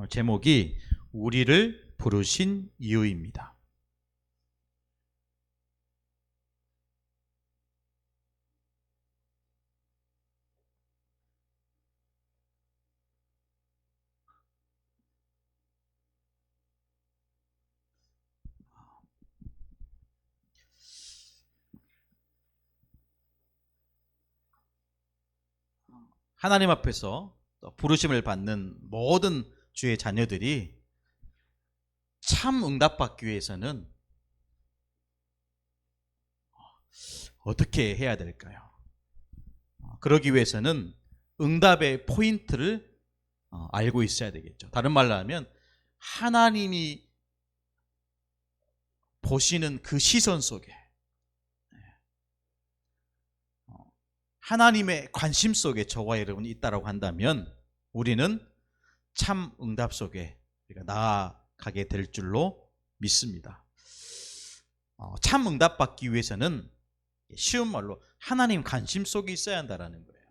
제목이 우리를 부르신 이유입니다. 하나님 앞에서 부르심을 받는 모든 주의 자녀들이 참 응답받기 위해서는 어떻게 해야 될까요? 그러기 위해서는 응답의 포인트를 알고 있어야 되겠죠. 다른 말로 하면 하나님이 보시는 그 시선 속에, 하나님의 관심 속에 저와 여러분이 있다고 한다면 우리는 참 응답 속에 우리가 나아가게 될 줄로 믿습니다. 참 응답 받기 위해서는 쉬운 말로 하나님 관심 속에 있어야 한다는 거예요.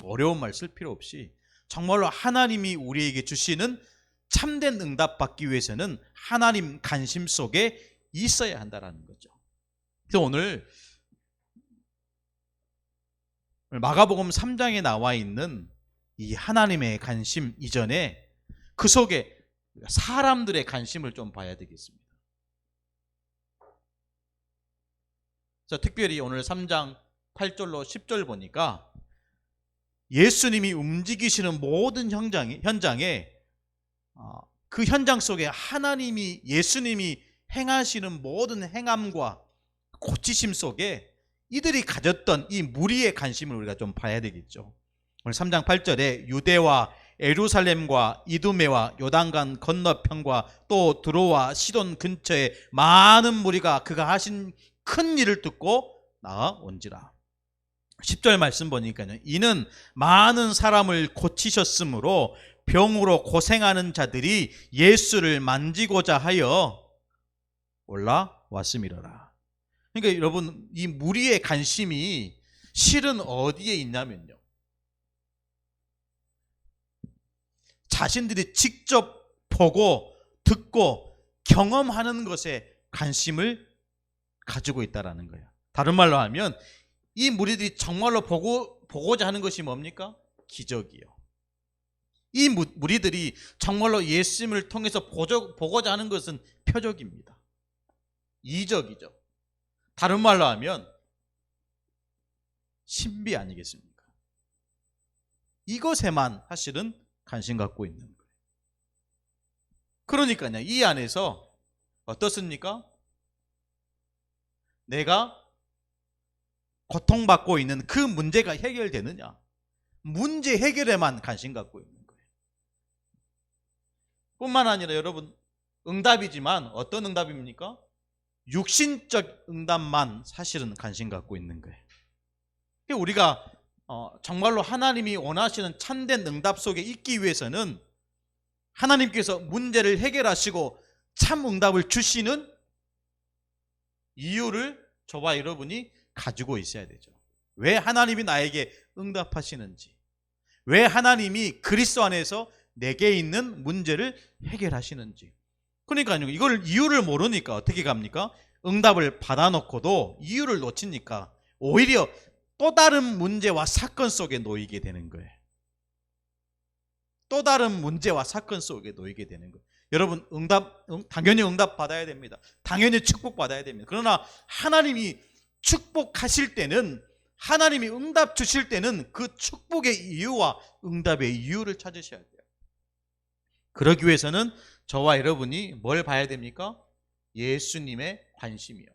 어려운 말 쓸 필요 없이 정말로 하나님이 우리에게 주시는 참된 응답 받기 위해서는 하나님 관심 속에 있어야 한다는 거죠. 그래서 오늘 마가복음 3장에 나와 있는 이 하나님의 관심 이전에 그 속에 사람들의 관심을 좀 봐야 되겠습니다. 특별히 오늘 3장 8절로 10절 보니까 예수님이 움직이시는 모든 현장에 그 현장 속에 하나님이 예수님이 행하시는 모든 행함과 고치심 속에 이들이 가졌던 이 무리의 관심을 우리가 좀 봐야 되겠죠. 오늘 3장 8절에 유대와 예루살렘과 이두메와 요단강 건너편과 또 드로와 시돈 근처에 많은 무리가 그가 하신 큰 일을 듣고 나아온지라. 10절 말씀 보니까요, 이는 많은 사람을 고치셨으므로 병으로 고생하는 자들이 예수를 만지고자 하여 올라왔음이로라. 그러니까 여러분, 이 무리의 관심이 실은 어디에 있냐면요, 자신들이 직접 보고 듣고 경험하는 것에 관심을 가지고 있다는 거예요. 다른 말로 하면 이 무리들이 정말로 보고자 하는 것이 뭡니까? 기적이요. 이 무리들이 정말로 예수님을 통해서 보고자 하는 것은 표적입니다. 이적이죠. 다른 말로 하면 신비 아니겠습니까? 이것에만 사실은 관심 갖고 있는 거예요. 그러니까요, 이 안에서 어떻습니까? 내가 고통받고 있는 그 문제가 해결되느냐, 문제 해결에만 관심 갖고 있는 거예요. 뿐만 아니라 여러분, 응답이지만 어떤 응답입니까? 육신적 응답만 사실은 관심 갖고 있는 거예요. 우리가 정말로 하나님이 원하시는 참된 응답 속에 있기 위해서는 하나님께서 문제를 해결하시고 참 응답을 주시는 이유를 저와 여러분이 가지고 있어야 되죠. 왜 하나님이 나에게 응답하시는지, 왜 하나님이 그리스도 안에서 내게 있는 문제를 해결하시는지. 그러니까요, 이걸 이유를 모르니까 어떻게 갑니까? 응답을 받아놓고도 이유를 놓치니까 오히려 또 다른 문제와 사건 속에 놓이게 되는 거예요. 또 다른 문제와 사건 속에 놓이게 되는 거예요. 여러분, 당연히 응답 받아야 됩니다. 당연히 축복 받아야 됩니다. 그러나 하나님이 축복하실 때는, 하나님이 응답 주실 때는 그 축복의 이유와 응답의 이유를 찾으셔야 돼요. 그러기 위해서는 저와 여러분이 뭘 봐야 됩니까? 예수님의 관심이요.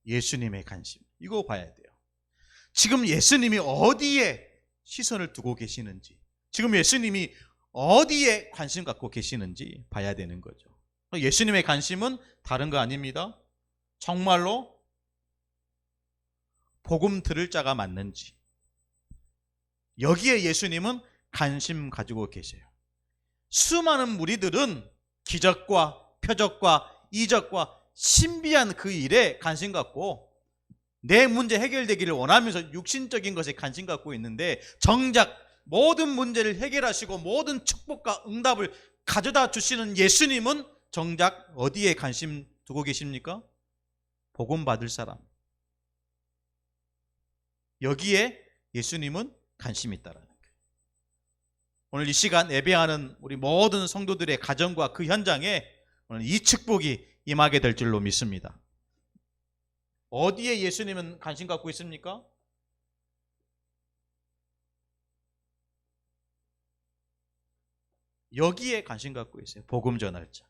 예수님의 관심, 이거 봐야 돼요. 지금 예수님이 어디에 시선을 두고 계시는지, 지금 예수님이 어디에 관심 갖고 계시는지 봐야 되는 거죠. 예수님의 관심은 다른 거 아닙니다. 정말로 복음 들을 자가 많는지, 여기에 예수님은 관심 가지고 계세요. 수많은 무리들은 기적과 표적과 이적과 신비한 그 일에 관심 갖고 내 문제 해결되기를 원하면서 육신적인 것에 관심 갖고 있는데, 정작 모든 문제를 해결하시고 모든 축복과 응답을 가져다 주시는 예수님은 정작 어디에 관심 두고 계십니까? 복음 받을 사람, 여기에 예수님은 관심이 있다라는 거예요. 오늘 이 시간 예배하는 우리 모든 성도들의 가정과 그 현장에 오늘 이 축복이 임하게 될 줄로 믿습니다. 어디에 예수님은 관심 갖고 있습니까? 여기에 관심 갖고 있어요. 복음 전할 자.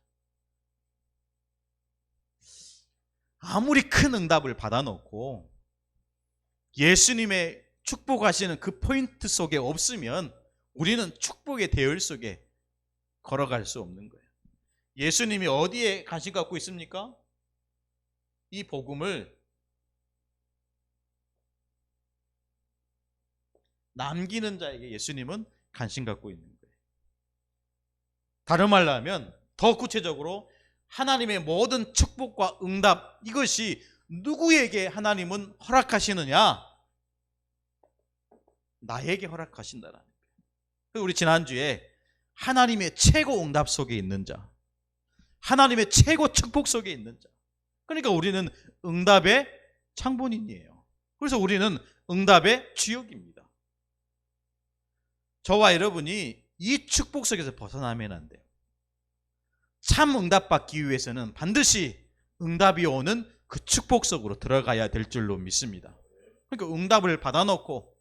아무리 큰 응답을 받아놓고 예수님의 축복하시는 그 포인트 속에 없으면 우리는 축복의 대열 속에 걸어갈 수 없는 거예요. 예수님이 어디에 관심 갖고 있습니까? 이 복음을 남기는 자에게 예수님은 관심 갖고 있는 거예요. 다른 말로 하면 더 구체적으로 하나님의 모든 축복과 응답, 이것이 누구에게 하나님은 허락하시느냐? 나에게 허락하신다라는 거예요. 우리 지난주에 하나님의 최고 응답 속에 있는 자, 하나님의 최고 축복 속에 있는 자, 그러니까 우리는 응답의 창본인이에요. 그래서 우리는 응답의 주역입니다. 저와 여러분이 이 축복 속에서 벗어나면 안 돼요. 참 응답 받기 위해서는 반드시 응답이 오는 그 축복 속으로 들어가야 될 줄로 믿습니다. 그러니까 응답을 받아놓고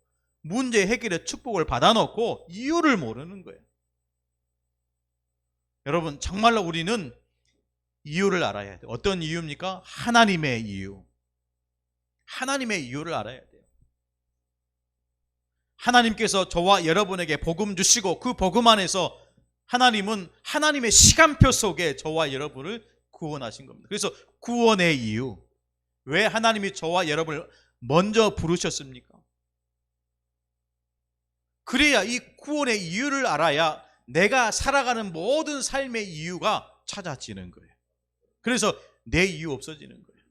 문제 해결의 축복을 받아놓고 이유를 모르는 거예요. 여러분, 정말로 우리는 이유를 알아야 돼요. 어떤 이유입니까? 하나님의 이유. 하나님의 이유를 알아야 돼요. 하나님께서 저와 여러분에게 복음 주시고 그 복음 안에서 하나님은 하나님의 시간표 속에 저와 여러분을 구원하신 겁니다. 그래서 구원의 이유, 왜 하나님이 저와 여러분을 먼저 부르셨습니까? 그래야 이 구원의 이유를 알아야 내가 살아가는 모든 삶의 이유가 찾아지는 거예요. 그래서 내 이유 없어지는 거예요.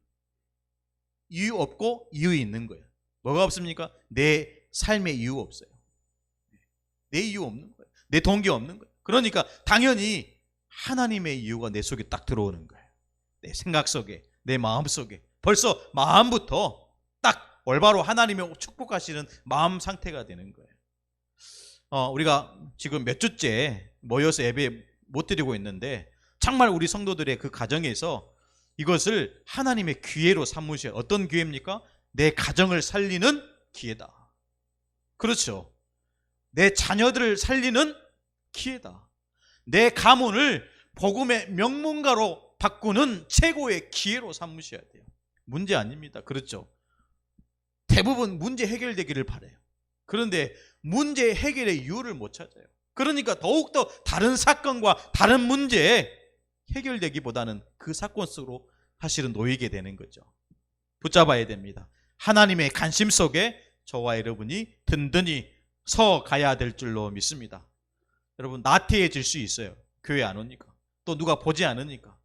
이유 없고 이유 있는 거예요. 뭐가 없습니까? 내 삶의 이유 없어요. 내 이유 없는 거예요. 내 동기 없는 거예요. 그러니까 당연히 하나님의 이유가 내 속에 딱 들어오는 거예요. 내 생각 속에, 내 마음 속에. 벌써 마음부터 딱 올바로 하나님의 축복하시는 마음 상태가 되는 거예요. 우리가 지금 몇 주째 모여서 예배 못 드리고 있는데 정말 우리 성도들의 그 가정에서 이것을 하나님의 기회로 삼으셔요. 어떤 기회입니까? 내 가정을 살리는 기회다. 그렇죠. 내 자녀들을 살리는 기회다. 내 가문을 복음의 명문가로 바꾸는 최고의 기회로 삼으셔야 돼요. 문제 아닙니다. 그렇죠. 대부분 문제 해결되기를 바라요. 그런데 문제 해결의 이유를 못 찾아요. 그러니까 더욱더 다른 사건과 다른 문제에 해결되기보다는 그 사건 속으로 사실은 놓이게 되는 거죠. 붙잡아야 됩니다. 하나님의 관심 속에 저와 여러분이 든든히 서 가야 될 줄로 믿습니다. 여러분, 나태해질 수 있어요. 교회 안 오니까. 또 누가 보지 않으니까.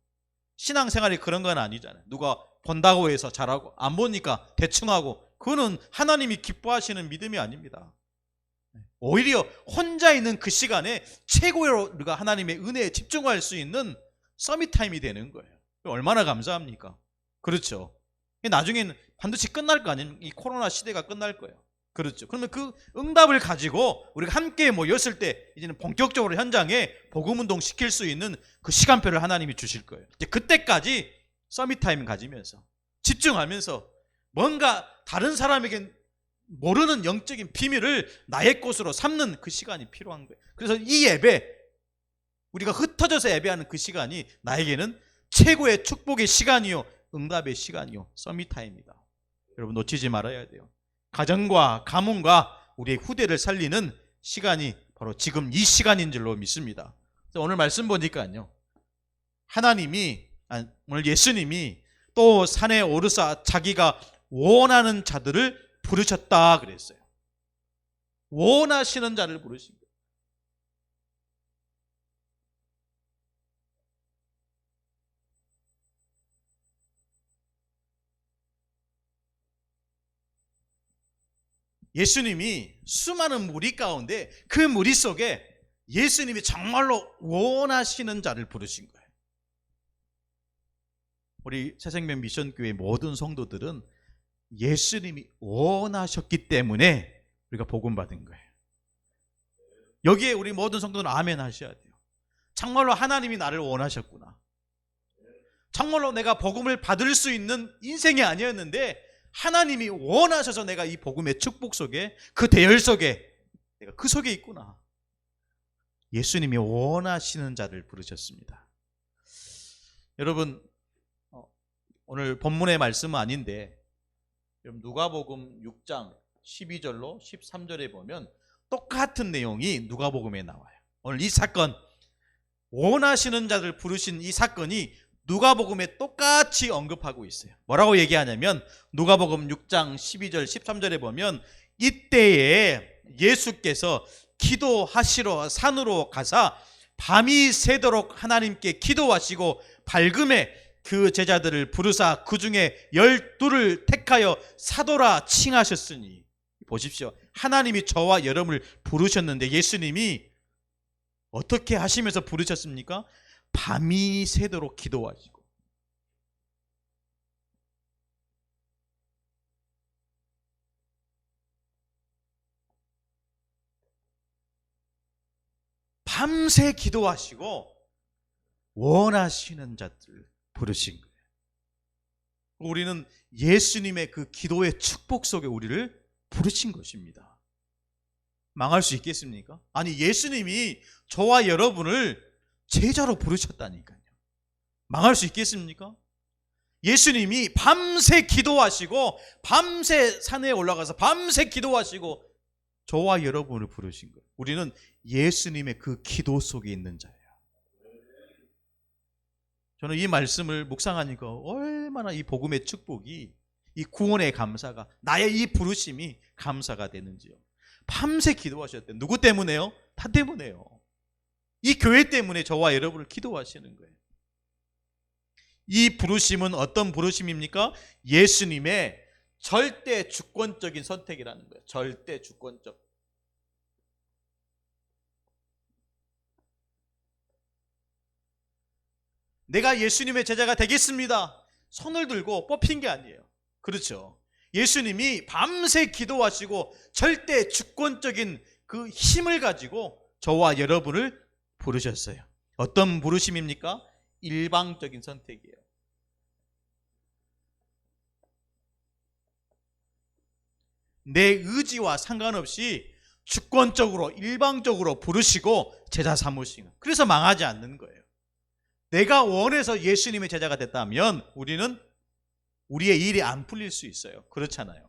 신앙생활이 그런 건 아니잖아요. 누가 본다고 해서 잘하고 안 보니까 대충 하고, 그거는 하나님이 기뻐하시는 믿음이 아닙니다. 오히려 혼자 있는 그 시간에 최고로 우리가 하나님의 은혜에 집중할 수 있는 서밋 타임이 되는 거예요. 얼마나 감사합니까? 그렇죠. 나중에는 반드시 끝날 거 아닙니까? 이 코로나 시대가 끝날 거예요. 그렇죠. 그러면 그 응답을 가지고 우리가 함께 모였을 때 이제는 본격적으로 현장에 복음운동 시킬 수 있는 그 시간표를 하나님이 주실 거예요. 이제 그때까지 서밋 타임 가지면서 집중하면서 뭔가 다른 사람에게 모르는 영적인 비밀을 나의 것으로 삼는 그 시간이 필요한 거예요. 그래서 이 예배, 우리가 흩어져서 예배하는 그 시간이 나에게는 최고의 축복의 시간이요, 응답의 시간이요, 서밋 타임입니다. 여러분, 놓치지 말아야 돼요. 가정과 가문과 우리의 후대를 살리는 시간이 바로 지금 이 시간인 줄로 믿습니다. 오늘 말씀 보니까요, 오늘 예수님이 또 산에 오르사 자기가 원하는 자들을 부르셨다 그랬어요. 원하시는 자를 부르신 거예요. 예수님이 수많은 무리 가운데 그 무리 속에 예수님이 정말로 원하시는 자를 부르신 거예요. 우리 새생명 미션교회 모든 성도들은 예수님이 원하셨기 때문에 우리가 복음 받은 거예요. 여기에 우리 모든 성도들은 아멘 하셔야 돼요. 정말로 하나님이 나를 원하셨구나. 정말로 내가 복음을 받을 수 있는 인생이 아니었는데 하나님이 원하셔서 내가 이 복음의 축복 속에, 그 대열 속에, 내가 그 속에 있구나. 예수님이 원하시는 자를 부르셨습니다. 여러분, 오늘 본문의 말씀은 아닌데 누가복음 6장 12절로 13절에 보면 똑같은 내용이 누가복음에 나와요. 오늘 이 사건, 원하시는 자를 부르신 이 사건이 누가복음에 똑같이 언급하고 있어요. 뭐라고 얘기하냐면 누가복음 6장 12절 13절에 보면 이때에 예수께서 기도하시러 산으로 가사 밤이 새도록 하나님께 기도하시고 밝음에 그 제자들을 부르사 그 중에 12를 택하여 사도라 칭하셨으니. 보십시오. 하나님이 저와 여러분을 부르셨는데 예수님이 어떻게 하시면서 부르셨습니까? 밤이 새도록 기도하시고. 밤새 기도하시고 원하시는 자들 부르신 거예요. 우리는 예수님의 그 기도의 축복 속에 우리를 부르신 것입니다. 망할 수 있겠습니까? 아니, 예수님이 저와 여러분을 제자로 부르셨다니까요. 망할 수 있겠습니까? 예수님이 밤새 기도하시고 밤새 산에 올라가서 밤새 기도하시고 저와 여러분을 부르신 거예요. 우리는 예수님의 그 기도 속에 있는 자예요. 저는 이 말씀을 묵상하니까 얼마나 이 복음의 축복이, 이 구원의 감사가, 나의 이 부르심이 감사가 되는지요. 밤새 기도하셨대요. 누구 때문에요? 다 때문에요. 이 교회 때문에 저와 여러분을 기도하시는 거예요. 이 부르심은 어떤 부르심입니까? 예수님의 절대 주권적인 선택이라는 거예요. 절대 주권적. 내가 예수님의 제자가 되겠습니다. 손을 들고 뽑힌 게 아니에요. 그렇죠. 예수님이 밤새 기도하시고 절대 주권적인 그 힘을 가지고 저와 여러분을 부르셨어요. 어떤 부르심입니까? 일방적인 선택이에요. 내 의지와 상관없이 주권적으로 일방적으로 부르시고 제자 삼으시는. 그래서 망하지 않는 거예요. 내가 원해서 예수님의 제자가 됐다면 우리는 우리의 일이 안 풀릴 수 있어요. 그렇잖아요.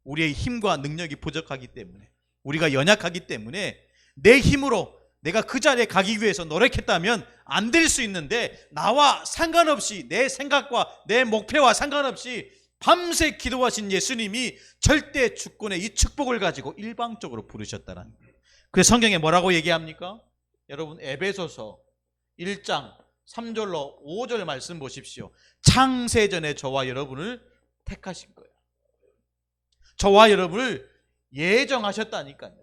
우리의 힘과 능력이 부족하기 때문에, 우리가 연약하기 때문에 내 힘으로 내가 그 자리에 가기 위해서 노력했다면 안 될 수 있는데, 나와 상관없이, 내 생각과 내 목표와 상관없이 밤새 기도하신 예수님이 절대 주권의 이 축복을 가지고 일방적으로 부르셨다는 거예요. 그래서 성경에 뭐라고 얘기합니까? 여러분, 에베소서 1장 3절로 5절 말씀 보십시오. 창세전에 저와 여러분을 택하신 거예요. 저와 여러분을 예정하셨다니까요.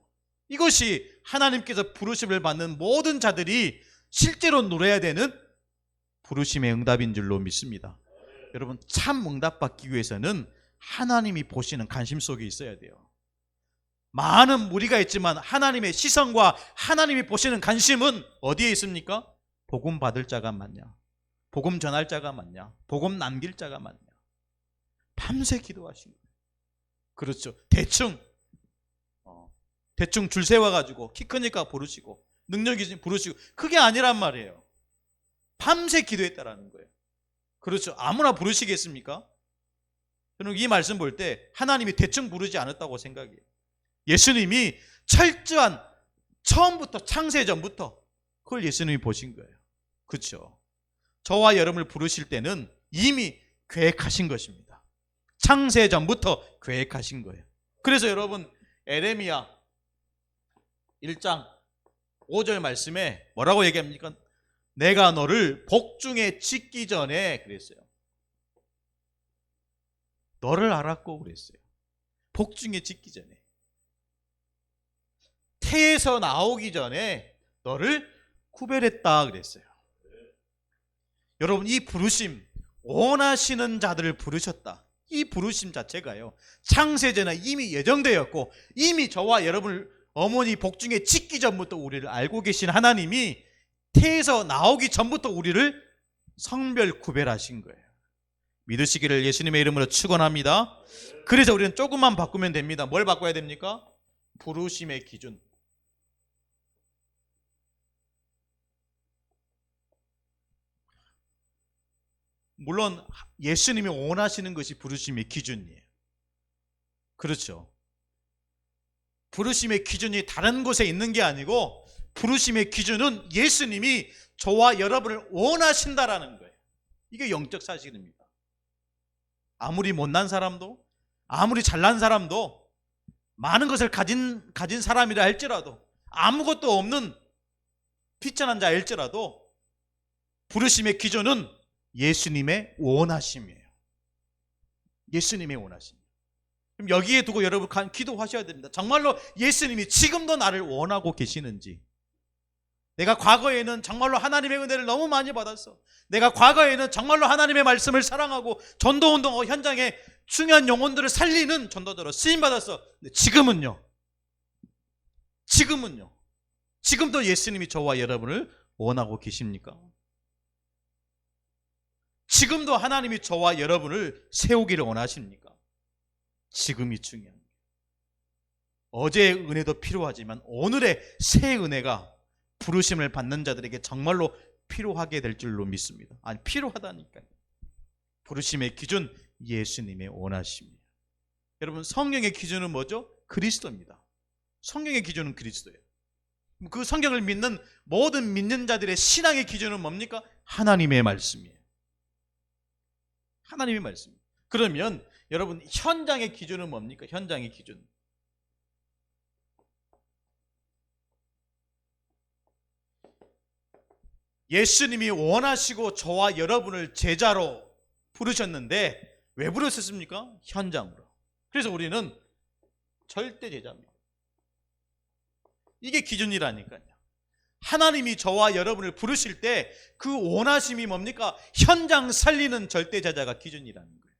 이것이 하나님께서 부르심을 받는 모든 자들이 실제로 누려야 되는 부르심의 응답인 줄로 믿습니다. 여러분, 참 응답받기 위해서는 하나님이 보시는 관심 속에 있어야 돼요. 많은 무리가 있지만 하나님의 시선과 하나님이 보시는 관심은 어디에 있습니까? 복음 받을 자가 많냐? 복음 전할 자가 많냐? 복음 남길 자가 많냐? 밤새 기도하신 거예요. 그렇죠. 대충 줄 세워가지고 키 크니까 부르시고 능력이 부르시고, 그게 아니란 말이에요. 밤새 기도했다라는 거예요. 그렇죠. 아무나 부르시겠습니까? 저는 이 말씀 볼 때 하나님이 대충 부르지 않았다고 생각해요. 예수님이 철저한, 처음부터 창세전부터 그걸 예수님이 보신 거예요. 그렇죠. 저와 여러분을 부르실 때는 이미 계획하신 것입니다. 창세전부터 계획하신 거예요. 그래서 여러분, 에레미야 1장 5절 말씀에 뭐라고 얘기합니까? 내가 너를 복중에 짓기 전에 그랬어요. 너를 알았고 그랬어요. 복중에 짓기 전에. 태에서 나오기 전에 너를 구별했다 그랬어요. 여러분, 이 부르심, 원하시는 자들을 부르셨다. 이 부르심 자체가요, 창세전에 이미 예정되었고 이미 저와 여러분을 어머니 복중에 짓기 전부터 우리를 알고 계신 하나님이 태에서 나오기 전부터 우리를 성별 구별하신 거예요. 믿으시기를 예수님의 이름으로 축원합니다. 그래서 우리는 조금만 바꾸면 됩니다. 뭘 바꿔야 됩니까? 부르심의 기준. 물론 예수님이 원하시는 것이 부르심의 기준이에요. 그렇죠. 부르심의 기준이 다른 곳에 있는 게 아니고 부르심의 기준은 예수님이 저와 여러분을 원하신다라는 거예요. 이게 영적 사실입니다. 아무리 못난 사람도, 아무리 잘난 사람도, 많은 것을 가진 사람이라 할지라도, 아무것도 없는 비천한 자일지라도 부르심의 기준은 예수님의 원하심이에요. 예수님의 원하심. 그럼 여기에 두고 여러분 기도하셔야 됩니다. 정말로 예수님이 지금도 나를 원하고 계시는지. 내가 과거에는 정말로 하나님의 은혜를 너무 많이 받았어. 내가 과거에는 정말로 하나님의 말씀을 사랑하고 전도운동 현장에 중요한 영혼들을 살리는 전도자로 쓰임받았어. 근데 지금은요? 지금도 예수님이 저와 여러분을 원하고 계십니까? 지금도 하나님이 저와 여러분을 세우기를 원하십니까? 지금이 중요합니다. 어제의 은혜도 필요하지만 오늘의 새 은혜가 부르심을 받는 자들에게 정말로 필요하게 될 줄로 믿습니다. 아니, 필요하다니까요. 부르심의 기준, 예수님의 원하심이에요. 여러분, 성경의 기준은 뭐죠? 그리스도입니다. 성경의 기준은 그리스도예요. 그 성경을 믿는 모든 믿는 자들의 신앙의 기준은 뭡니까? 하나님의 말씀이에요. 하나님의 말씀. 그러면 여러분, 현장의 기준은 뭡니까? 현장의 기준. 예수님이 원하시고 저와 여러분을 제자로 부르셨는데 왜 부르셨습니까? 현장으로. 그래서 우리는 절대 제자입니다. 이게 기준이라니까요. 하나님이 저와 여러분을 부르실 때 그 원하심이 뭡니까? 현장 살리는 절대 제자가 기준이라는 거예요.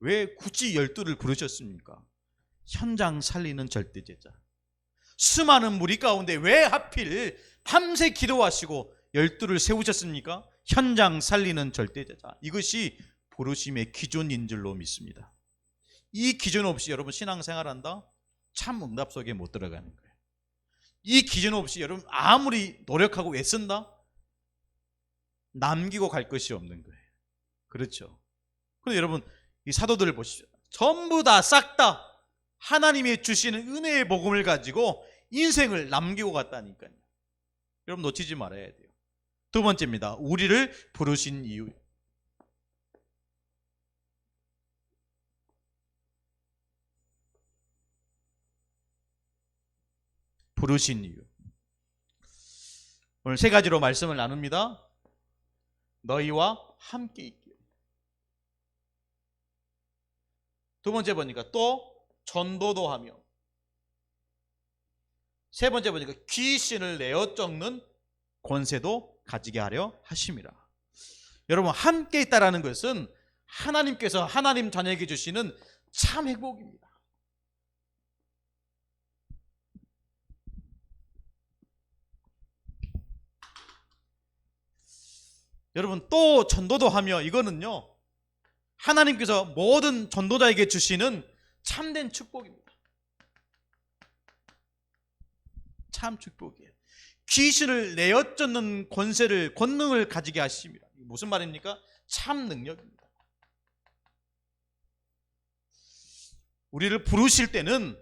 왜 굳이 12를 부르셨습니까? 현장 살리는 절대 제자. 수많은 무리 가운데 왜 하필 밤새 기도하시고 12를 세우셨습니까? 현장 살리는 절대 제자. 이것이 부르심의 기준인 줄로 믿습니다. 이 기준 없이 여러분 신앙생활한다? 참 응답 속에 못 들어가는 거예요. 이 기준 없이 여러분 아무리 노력하고 애쓴다? 남기고 갈 것이 없는 거예요. 그렇죠. 그런데 여러분, 이 사도들을 보시죠. 전부 다 싹 다 하나님이 주시는 은혜의 복음을 가지고 인생을 남기고 갔다니까요. 여러분 놓치지 말아야 돼요. 두 번째입니다. 우리를 부르신 이유. 부르신 이유. 오늘 세 가지로 말씀을 나눕니다. 너희와 함께 있기를. 두 번째 보니까 또 전도도 하며, 세 번째 보니까 귀신을 내어 쫓는 권세도 가지게 하려 하심이라. 여러분, 함께 있다라는 것은 하나님께서 하나님 자녀에게 주시는 참 행복입니다. 여러분, 또 전도도 하며, 이거는요 하나님께서 모든 전도자에게 주시는 참된 축복입니다. 참 축복이에요. 귀신을 내어 쫓는 권능을 가지게 하십니다. 무슨 말입니까? 참 능력입니다. 우리를 부르실 때는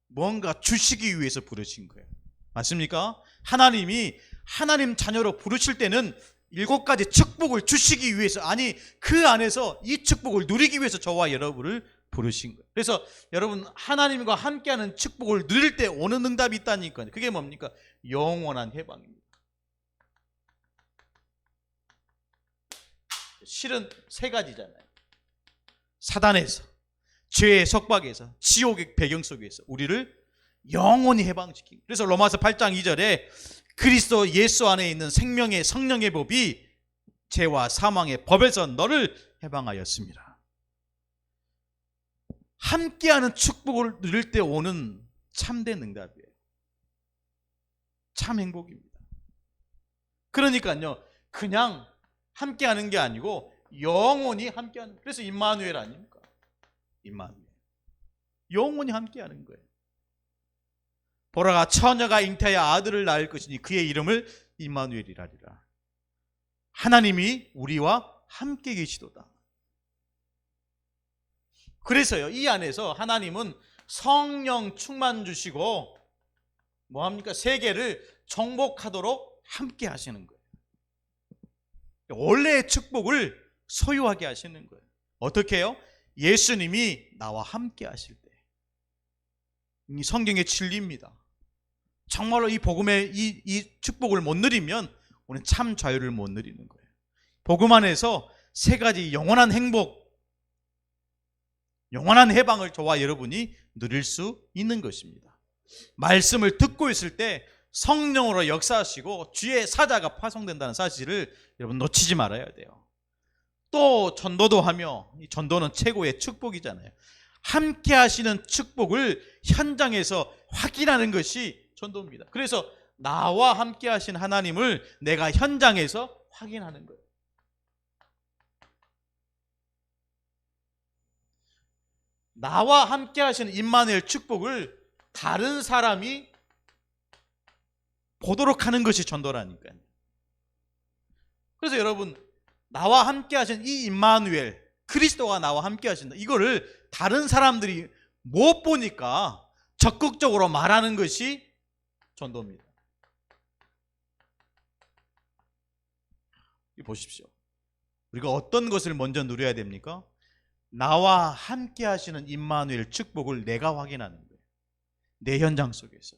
뭔가 주시기 위해서 부르신 거예요. 맞습니까? 하나님이 하나님 자녀로 부르실 때는 7가지 축복을 주시기 위해서, 아니 그 안에서 이 축복을 누리기 위해서 저와 여러분을 부르신 거예요. 그래서 여러분, 하나님과 함께하는 축복을 누릴 때 오는 응답이 있다니까요. 그게 뭡니까? 영원한 해방입니다. 실은 3가지잖아요. 사단에서, 죄의 속박에서, 지옥의 배경 속에서 우리를 영원히 해방시키고, 그래서 로마서 8장 2절에 그리스도 예수 안에 있는 생명의 성령의 법이 죄와 사망의 법에서 너를 해방하였습니다. 함께하는 축복을 누릴 때 오는 참된 응답이에요. 참 행복입니다. 그러니까요, 그냥 함께하는 게 아니고 영원히 함께하는, 그래서 임마누엘 아닙니까? 임마누엘, 영원히 함께하는 거예요. 보라가 처녀가 잉태하여 아들을 낳을 것이니 그의 이름을 임마누엘이라리라. 하나님이 우리와 함께 계시도다. 그래서요, 이 안에서 하나님은 성령 충만 주시고 뭐합니까? 세계를 정복하도록 함께 하시는 거예요. 원래의 축복을 소유하게 하시는 거예요. 어떻게 해요? 예수님이 나와 함께 하실 때. 이 성경의 진리입니다. 정말로 이 복음의 이 축복을 못 누리면 우리는 참 자유를 못 누리는 거예요. 복음 안에서 세 가지 영원한 행복, 영원한 해방을 저와 여러분이 누릴 수 있는 것입니다. 말씀을 듣고 있을 때 성령으로 역사하시고 주의 사자가 파송된다는 사실을 여러분 놓치지 말아야 돼요. 또 전도도 하며, 이 전도는 최고의 축복이잖아요. 함께 하시는 축복을 현장에서 확인하는 것이 전도입니다. 그래서 나와 함께 하신 하나님을 내가 현장에서 확인하는 거예요. 나와 함께 하시는 임마누엘 축복을 다른 사람이 보도록 하는 것이 전도라니까요. 그래서 여러분, 나와 함께 하신 이 임마누엘, 그리스도가 나와 함께 하신다, 이거를 다른 사람들이 못 보니까 적극적으로 말하는 것이 전도입니다. 보십시오. 우리가 어떤 것을 먼저 누려야 됩니까? 나와 함께 하시는 임마누엘 축복을 내가 확인하는 거예요. 내 현장 속에서.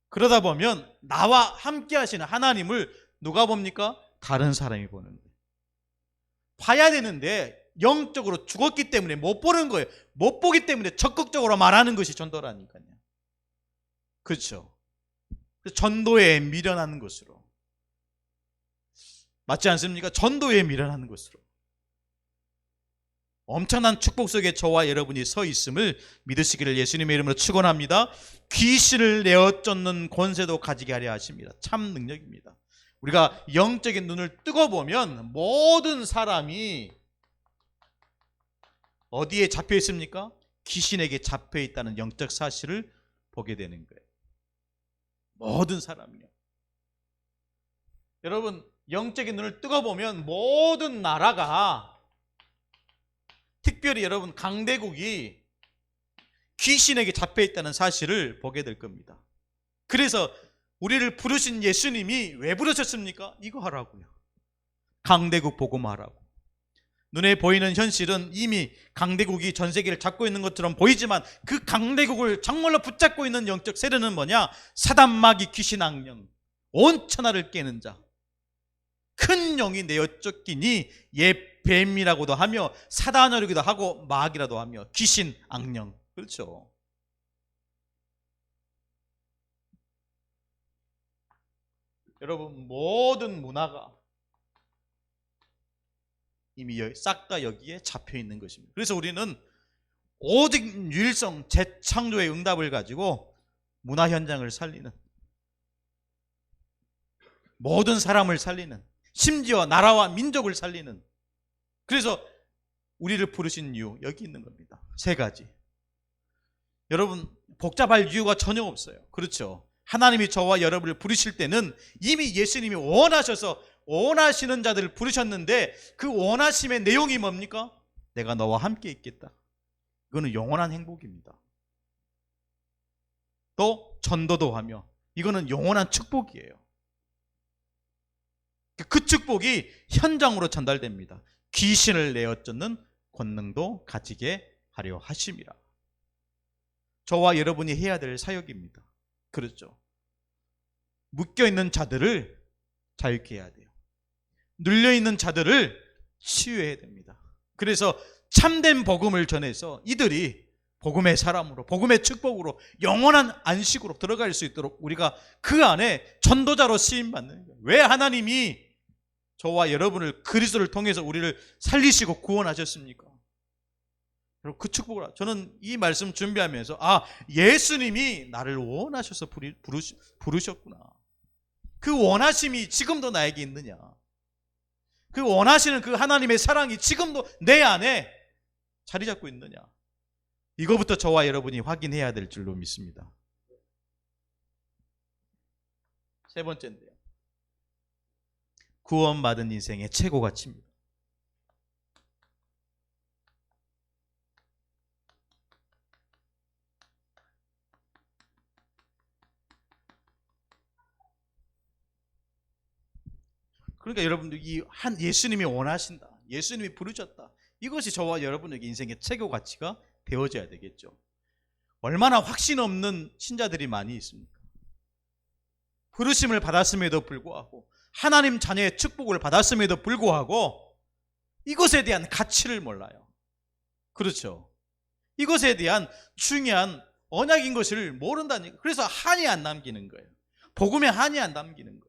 그러다 보면 나와 함께 하시는 하나님을 누가 봅니까? 다른 사람이 보는 거예요. 봐야 되는데 영적으로 죽었기 때문에 못 보는 거예요. 못 보기 때문에 적극적으로 말하는 것이 전도라니까요. 그렇죠? 전도에 미련하는 것으로. 맞지 않습니까? 전도에 미련하는 것으로. 엄청난 축복 속에 저와 여러분이 서 있음을 믿으시기를 예수님의 이름으로 축원합니다. 귀신을 내어 쫓는 권세도 가지게 하려 하십니다. 참 능력입니다. 우리가 영적인 눈을 뜨고 보면 모든 사람이 어디에 잡혀 있습니까? 귀신에게 잡혀 있다는 영적 사실을 보게 되는 거예요. 모든 사람이요. 여러분, 영적인 눈을 뜨고 보면 모든 나라가, 특별히 여러분 강대국이 귀신에게 잡혀 있다는 사실을 보게 될 겁니다. 그래서 우리를 부르신 예수님이 왜 부르셨습니까? 이거 하라고요. 강대국 복음하라고. 눈에 보이는 현실은 이미 강대국이 전 세계를 잡고 있는 것처럼 보이지만 그 강대국을 정말로 붙잡고 있는 영적 세력은 뭐냐? 사단, 마귀, 귀신, 악령, 온 천하를 깨는 자, 큰 영이 내어 쫓기니 옛 뱀이라고도 하며 사단어리기도 하고 마귀라도 하며 귀신, 악령. 그렇죠? 여러분, 모든 문화가 이미 싹 다 여기에 잡혀 있는 것입니다. 그래서 우리는 오직 유일성 재창조의 응답을 가지고 문화 현장을 살리는, 모든 사람을 살리는, 심지어 나라와 민족을 살리는, 그래서 우리를 부르신 이유 여기 있는 겁니다. 세 가지. 여러분, 복잡할 이유가 전혀 없어요. 그렇죠? 하나님이 저와 여러분을 부르실 때는 이미 예수님이 원하셔서 원하시는 자들을 부르셨는데 그 원하심의 내용이 뭡니까? 내가 너와 함께 있겠다. 이거는 영원한 행복입니다. 또 전도도 하며, 이거는 영원한 축복이에요. 그 축복이 현장으로 전달됩니다. 귀신을 내어 쫓는 권능도 가지게 하려 하심이라. 저와 여러분이 해야 될 사역입니다. 그렇죠? 묶여있는 자들을 자유케 해야 돼요. 눌려있는 자들을 치유해야 됩니다. 그래서 참된 복음을 전해서 이들이 복음의 사람으로, 복음의 축복으로, 영원한 안식으로 들어갈 수 있도록 우리가 그 안에 전도자로 쓰임받는 거예요. 왜 하나님이 저와 여러분을 그리스도를 통해서 우리를 살리시고 구원하셨습니까? 그 축복을, 저는 이 말씀 준비하면서 예수님이 나를 원하셔서 부르셨구나. 그 원하심이 지금도 나에게 있느냐, 그 원하시는 그 하나님의 사랑이 지금도 내 안에 자리 잡고 있느냐, 이거부터 저와 여러분이 확인해야 될 줄로 믿습니다. 세 번째인데요, 구원받은 인생의 최고 가치입니다. 그러니까 여러분들 예수님이 원하신다, 예수님이 부르셨다, 이것이 저와 여러분에게 인생의 최고 가치가 되어져야 되겠죠. 얼마나 확신 없는 신자들이 많이 있습니까? 부르심을 받았음에도 불구하고, 하나님 자녀의 축복을 받았음에도 불구하고 이것에 대한 가치를 몰라요. 그렇죠? 이것에 대한 중요한 언약인 것을 모른다니까. 그래서 한이 안 남기는 거예요. 복음에 한이 안 남기는 거예요.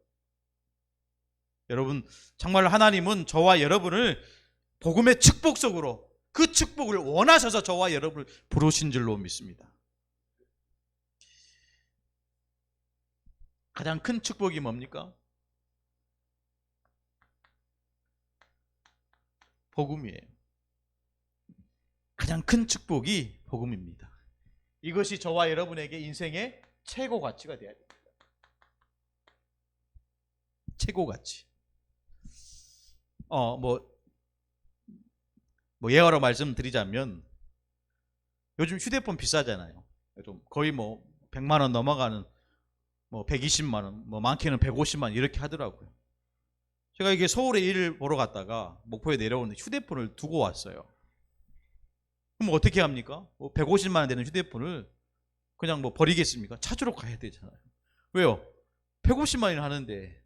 여러분, 정말 하나님은 저와 여러분을 복음의 축복 속으로, 그 축복을 원하셔서 저와 여러분을 부르신 줄로 믿습니다. 가장 큰 축복이 뭡니까? 복음이에요. 가장 큰 축복이 복음입니다. 이것이 저와 여러분에게 인생의 최고 가치가 되어야 됩니다. 최고 가치. 예화로 말씀드리자면, 요즘 휴대폰 비싸잖아요. 좀 거의 100만 원 넘어가는, 120만 원, 많게는 150만 원 이렇게 하더라고요. 제가 이게 서울에 일을 보러 갔다가 목포에 내려오는데 휴대폰을 두고 왔어요. 그럼 어떻게 합니까? 150만 원 되는 휴대폰을 그냥 버리겠습니까? 찾으러 가야 되잖아요. 왜요? 150만 원이 하는데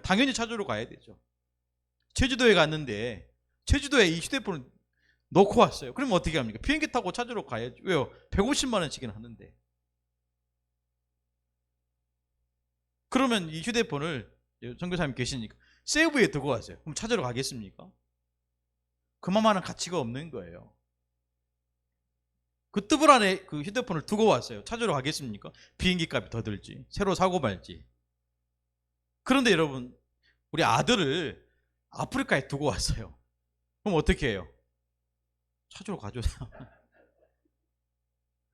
당연히 찾으러 가야 되죠. 제주도에 갔는데 제주도에 이 휴대폰을 놓고 왔어요. 그러면 어떻게 합니까? 비행기 타고 찾으러 가야죠. 왜요? 150만 원씩은 하는데. 그러면 이 휴대폰을, 선교사님 계시니까 세이브에 두고 왔어요. 그럼 찾으러 가겠습니까? 그만한 가치가 없는 거예요. 그 뜨불 안에 그 휴대폰을 두고 왔어요. 찾으러 가겠습니까? 비행기 값이 더 들지, 새로 사고 말지. 그런데 여러분, 우리 아들을 아프리카에 두고 왔어요. 그럼 어떻게 해요? 찾으러 가죠.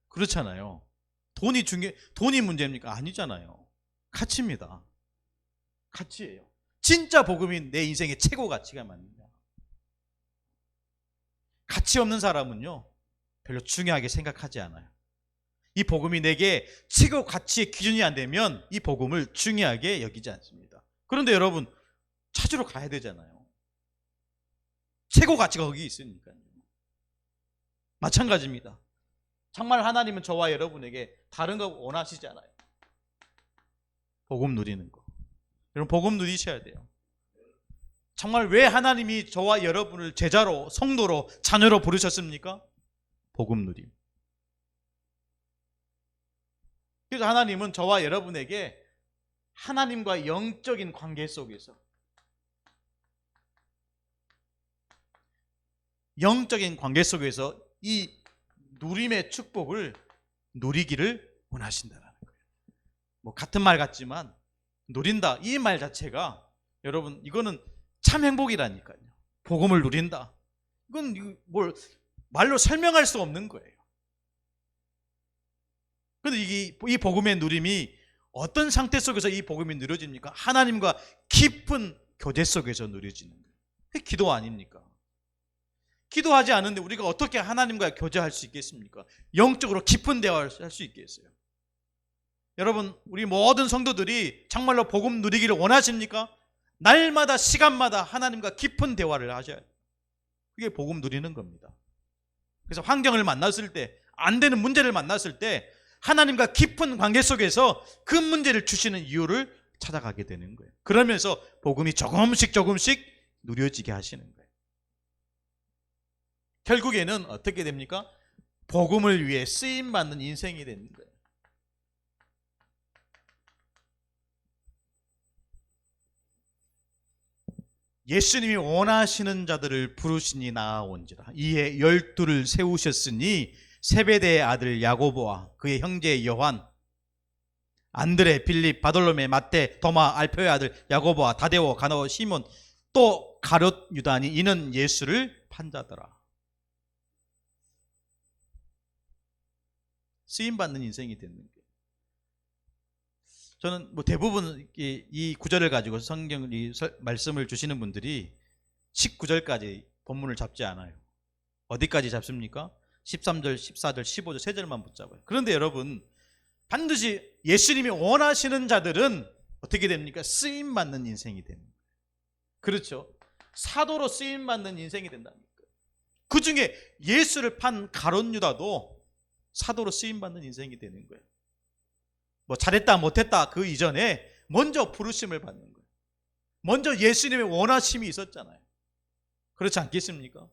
그렇잖아요. 돈이 문제입니까? 아니잖아요. 가치입니다. 가치예요. 진짜 복음이 내 인생의 최고 가치가 맞습니다. 가치 없는 사람은요, 별로 중요하게 생각하지 않아요. 이 복음이 내게 최고 가치의 기준이 안 되면 이 복음을 중요하게 여기지 않습니다. 그런데 여러분, 찾으러 가야 되잖아요. 최고 가치가 거기 있으니까요. 마찬가지입니다. 정말 하나님은 저와 여러분에게 다른 거 원하시지 않아요. 복음 누리는 거. 여러분, 복음 누리셔야 돼요. 정말 왜 하나님이 저와 여러분을 제자로, 성도로, 자녀로 부르셨습니까? 복음 누림. 그래서 하나님은 저와 여러분에게 하나님과 영적인 관계 속에서, 이 누림의 축복을 누리기를 원하신다는 거예요. 같은 말 같지만 누린다, 이 말 자체가 여러분, 이거는 참 행복이라니까요. 복음을 누린다, 이건 말로 설명할 수 없는 거예요. 그런데 이 복음의 누림이 어떤 상태 속에서 이 복음이 누려집니까? 하나님과 깊은 교제 속에서 누려지는 거예요. 그게 기도 아닙니까? 기도하지 않은데 우리가 어떻게 하나님과 교제할 수 있겠습니까? 영적으로 깊은 대화를 할 수 있겠어요? 여러분, 우리 모든 성도들이 정말로 복음 누리기를 원하십니까? 날마다, 시간마다 하나님과 깊은 대화를 하셔야 돼요. 그게 복음 누리는 겁니다. 그래서 환경을 만났을 때, 안 되는 문제를 만났을 때 하나님과 깊은 관계 속에서 그 문제를 주시는 이유를 찾아가게 되는 거예요. 그러면서 복음이 조금씩 누려지게 하시는 거예요. 결국에는 어떻게 됩니까? 복음을 위해 쓰임 받는 인생이 되는 거예요. 예수님이 원하시는 자들을 부르시니 나아온지라. 이에 12를 세우셨으니 세베대의 아들 야고보와 그의 형제 요한, 안드레, 빌립, 바돌로메, 마태, 도마, 알페오의 아들 야고보와 다데오, 가나오, 시몬, 또 가룟 유다니 이는 예수를 판자더라. 쓰임받는 인생이 되는 거예요. 저는 대부분 이 구절을 가지고 성경 말씀을 주시는 분들이 19절까지 본문을 잡지 않아요. 어디까지 잡습니까? 13절, 14절, 15절 세 절만 붙잡아요. 그런데 여러분, 반드시 예수님이 원하시는 자들은 어떻게 됩니까? 쓰임받는 인생이 됩니다. 그렇죠? 사도로 쓰임받는 인생이 된답니까? 그 중에 예수를 판 가룟 유다도 사도로 쓰임받는 인생이 되는 거예요. 잘했다 못했다 그 이전에 먼저 부르심을 받는 거예요. 먼저 예수님의 원하심이 있었잖아요. 그렇지 않겠습니까?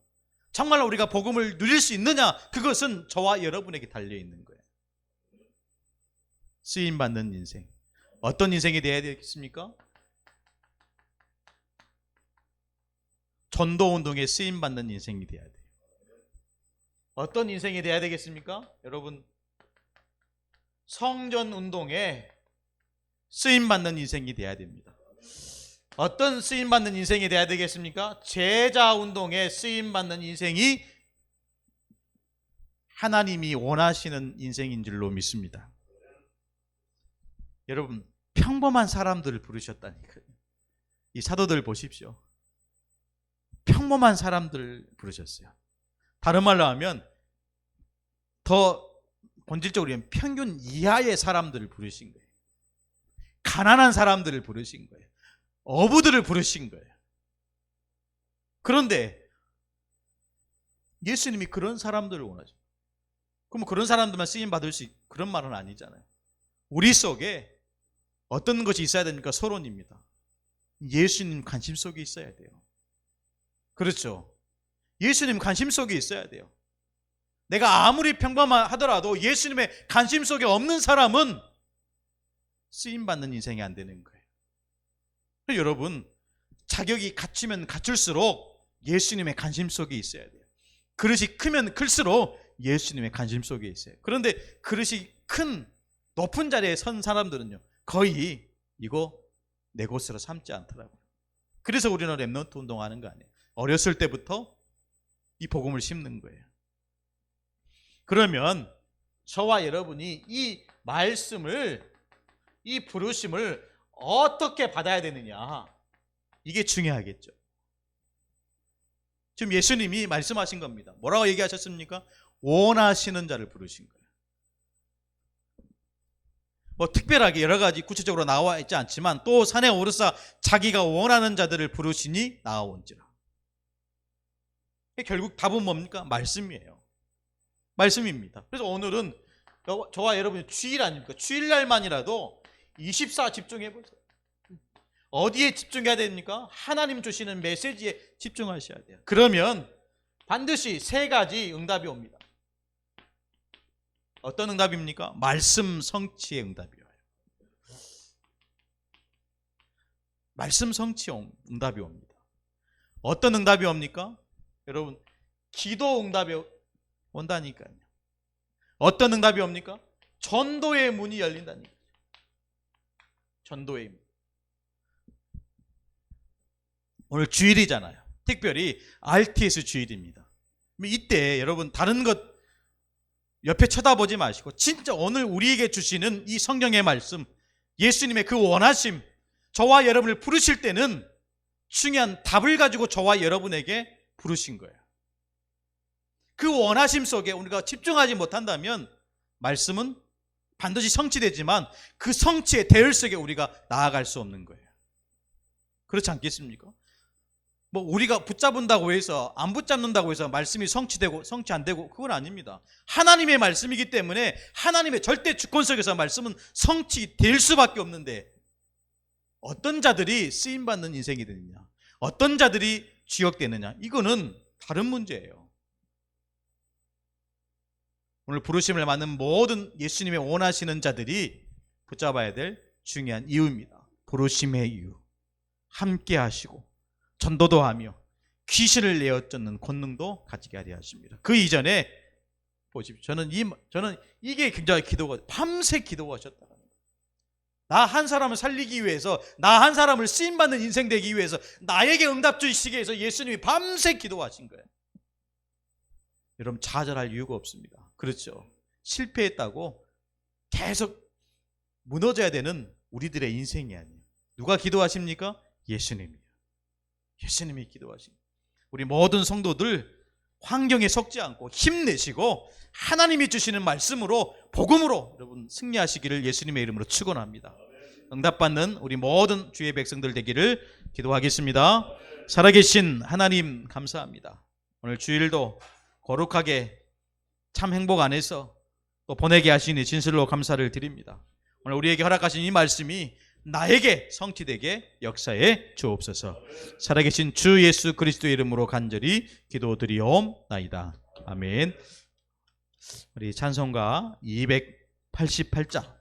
정말 우리가 복음을 누릴 수 있느냐, 그것은 저와 여러분에게 달려있는 거예요. 쓰임받는 인생, 어떤 인생이 되어야 되겠습니까? 전도운동에 쓰임받는 인생이 되어야 돼요. 어떤 인생이 되어야 되겠습니까? 여러분, 성전운동에 쓰임받는 인생이 되어야 됩니다. 어떤 쓰임받는 인생이 되어야 되겠습니까? 제자운동에 쓰임받는 인생이 하나님이 원하시는 인생인 줄로 믿습니다. 여러분, 평범한 사람들을 부르셨다니까요. 이 사도들 보십시오. 평범한 사람들을 부르셨어요. 다른 말로 하면 더 본질적으로 평균 이하의 사람들을 부르신 거예요. 가난한 사람들을 부르신 거예요. 어부들을 부르신 거예요. 그런데 예수님이 그런 사람들을 원하죠. 그럼 그런 사람들만 쓰임 받을 수 그런 말은 아니잖아요. 우리 속에 어떤 것이 있어야 됩니까? 서론입니다. 예수님 관심 속에 있어야 돼요. 그렇죠? 예수님 관심 속에 있어야 돼요. 내가 아무리 평범하더라도 예수님의 관심 속에 없는 사람은 쓰임받는 인생이 안 되는 거예요. 여러분, 자격이 갖추면 갖출수록 예수님의 관심 속에 있어야 돼요. 그릇이 크면 클수록 예수님의 관심 속에 있어요. 그런데 그릇이 큰 높은 자리에 선 사람들은요, 거의 이거 내 곳으로 삼지 않더라고요. 그래서 우리는 렘넌트 운동하는 거 아니에요. 어렸을 때부터 이 복음을 심는 거예요. 그러면 저와 여러분이 이 말씀을, 이 부르심을 어떻게 받아야 되느냐, 이게 중요하겠죠. 지금 예수님이 말씀하신 겁니다. 뭐라고 얘기하셨습니까? 원하시는 자를 부르신 거예요. 특별하게 여러 가지 구체적으로 나와 있지 않지만 또 산에 오르사 자기가 원하는 자들을 부르시니 나아온지라. 결국 답은 뭡니까? 말씀이에요. 말씀입니다. 그래서 오늘은 저와 여러분이 주일 아닙니까? 주일날만이라도 24 집중해보세요. 어디에 집중해야 됩니까? 하나님 주시는 메시지에 집중하셔야 돼요. 그러면 반드시 세 가지 응답이 옵니다. 어떤 응답입니까? 말씀 성취의 응답이 와요. 말씀 성취 응답이 옵니다. 어떤 응답이 옵니까? 여러분, 기도 응답이 온다니까요. 어떤 응답이 옵니까? 전도의 문이 열린다니까요. 전도의 문. 오늘 주일이잖아요. 특별히 RTS 주일입니다. 이때 여러분 다른 것 옆에 쳐다보지 마시고 진짜 오늘 우리에게 주시는 이 성경의 말씀, 예수님의 그 원하심, 저와 여러분을 부르실 때는 중요한 답을 가지고 저와 여러분에게 부르신 거예요. 그 원하심 속에 우리가 집중하지 못한다면 말씀은 반드시 성취되지만 그 성취의 대열 속에 우리가 나아갈 수 없는 거예요. 그렇지 않겠습니까? 우리가 붙잡는다고 해서, 안 붙잡는다고 해서 말씀이 성취되고 성취 안 되고, 그건 아닙니다. 하나님의 말씀이기 때문에 하나님의 절대 주권 속에서 말씀은 성취될 수밖에 없는데, 어떤 자들이 쓰임받는 인생이 되느냐, 어떤 자들이 지역되느냐, 이거는 다른 문제예요. 오늘 부르심을 받는 모든 예수님의 원하시는 자들이 붙잡아야 될 중요한 이유입니다. 부르심의 이유. 함께 하시고 전도도 하며 귀신을 내어 쫓는 권능도 가지게 하려 하십니다. 그 이전에 보십시오. 저는 이게 굉장히 기도가, 밤새 기도하셨다. 나 한 사람을 살리기 위해서, 나 한 사람을 쓰임받는 인생 되기 위해서, 나에게 응답 주시기 위해서 예수님이 밤새 기도하신 거예요. 여러분, 좌절할 이유가 없습니다. 그렇죠. 실패했다고 계속 무너져야 되는 우리들의 인생이 아니에요. 누가 기도하십니까? 예수님이요. 예수님이 기도하십니다. 우리 모든 성도들 환경에 속지 않고 힘내시고 하나님이 주시는 말씀으로, 복음으로 여러분 승리하시기를 예수님의 이름으로 축원합니다. 응답받는 우리 모든 주의 백성들 되기를 기도하겠습니다. 살아계신 하나님 감사합니다. 오늘 주일도 거룩하게 참 행복 안에서 또 보내게 하시니 진실로 감사를 드립니다. 오늘 우리에게 허락하신 이 말씀이 나에게 성취되게 역사해 주옵소서. 살아계신 주 예수 그리스도의 이름으로 간절히 기도드리옵나이다. 아멘. 우리 찬송가 288장